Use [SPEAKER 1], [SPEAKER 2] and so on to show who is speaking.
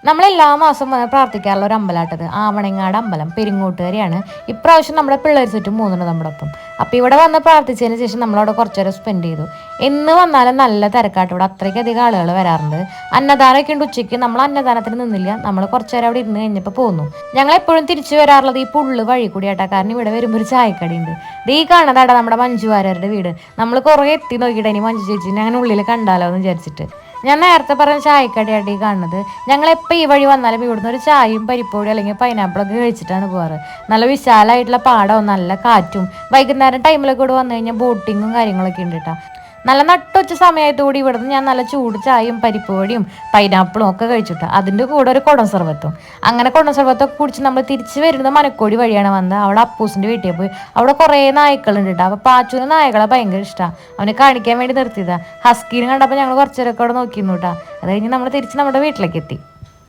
[SPEAKER 1] നമ്മളെല്ലാ മാസവും വന്ന് പ്രാർത്ഥിക്കാറുള്ള ഒരു അമ്പലാട്ടത് ആവണങ്ങാട് അമ്പലം പെരിങ്ങോട്ടുകാരിയാണ്. ഇപ്രാവശ്യം നമ്മുടെ പിള്ളേർ ചുറ്റും മൂന്നുണ്ട് നമ്മുടെ ഒപ്പം. അപ്പം ഇവിടെ വന്ന് പ്രാർത്ഥിച്ചതിന് ശേഷം നമ്മളവിടെ കുറച്ചേരം സ്പെൻഡ് ചെയ്തു. എന്ന് വന്നാലും നല്ല തിരക്കാട്ട്, ഇവിടെ അത്രയ്ക്കധികം ആളുകൾ വരാറുണ്ട്. അന്നദാനമൊക്കെ ഉണ്ട് ഉച്ചയ്ക്ക്. നമ്മൾ അന്നദാനത്തിന് നിന്നില്ല, നമ്മൾ കുറച്ചേരം അവിടെ ഇരുന്ന് കഴിഞ്ഞപ്പോൾ പോന്നു. ഞങ്ങൾ എപ്പോഴും തിരിച്ചു വരാറുള്ളത് ഈ പുള്ള് വഴി കൂടിയാട്ടാ, കാരണം ഇവിടെ വരുമ്പോൾ ഒരു ചായക്കടയുണ്ട്. ഈ കാണുന്നതാടാ നമ്മുടെ മഞ്ജു വാര്യരുടെ വീട്. നമ്മൾ കുറേ എത്തി നോക്കിയിട്ട് ഇനി മഞ്ജു ചേച്ചി അങ്ങനെ ഉള്ളിൽ കണ്ടാലോ എന്ന് വിചാരിച്ചിട്ട്. ഞാൻ നേരത്തെ പറഞ്ഞ ചായക്കടയായിട്ട് ഈ കാണുന്നത്. ഞങ്ങളെപ്പോൾ ഈ വഴി വന്നാലും ഇവിടുന്ന് ഒരു ചായയും പരിപ്പോടി അല്ലെങ്കിൽ പൈനാപ്പിളൊക്കെ കഴിച്ചിട്ടാണ് പോകാറ്. നല്ല വിശാലമായിട്ടുള്ള പാടവും നല്ല കാറ്റും. വൈകുന്നേരം ടൈമിലൊക്കെ ഇവിടെ വന്നു കഴിഞ്ഞാൽ ബോട്ടിങ്ങും കാര്യങ്ങളൊക്കെ ഉണ്ട് കേട്ടോ. നല്ല നട്ടൊച്ച സമയത്തുകൂടി ഇവിടുന്ന് ഞാൻ നല്ല ചൂട് ചായയും പരിപ്പുവടിയും പൈനാപ്പിളും ഒക്കെ കഴിച്ചിട്ട് അതിൻ്റെ കൂടെ ഒരു കുടം സർവത്തും. അങ്ങനെ കുടം സർവത്തൊക്കെ കുടിച്ച് നമ്മൾ തിരിച്ച് വരുന്നത് മനക്കോടി വഴിയാണ് വന്നത്. അവിടെ അപ്പൂസിൻ്റെ വീട്ടിൽ പോയി. അവിടെ കുറേ നായ്ക്കളുണ്ട് കേട്ടോ. അപ്പോൾ പാച്ചുവിന് നായകളെ ഭയങ്കര ഇഷ്ടമാണ്. അവനെ കാണിക്കാൻ വേണ്ടി നിർത്തിയതാണ്. ഹസ്കീനെ കണ്ടപ്പോൾ ഞങ്ങൾ കുറച്ചേരൊക്കെ അവിടെ നോക്കിയിരുന്നു കേട്ടോ. അത് കഴിഞ്ഞ് നമ്മൾ തിരിച്ച് നമ്മുടെ വീട്ടിലേക്ക് എത്തി.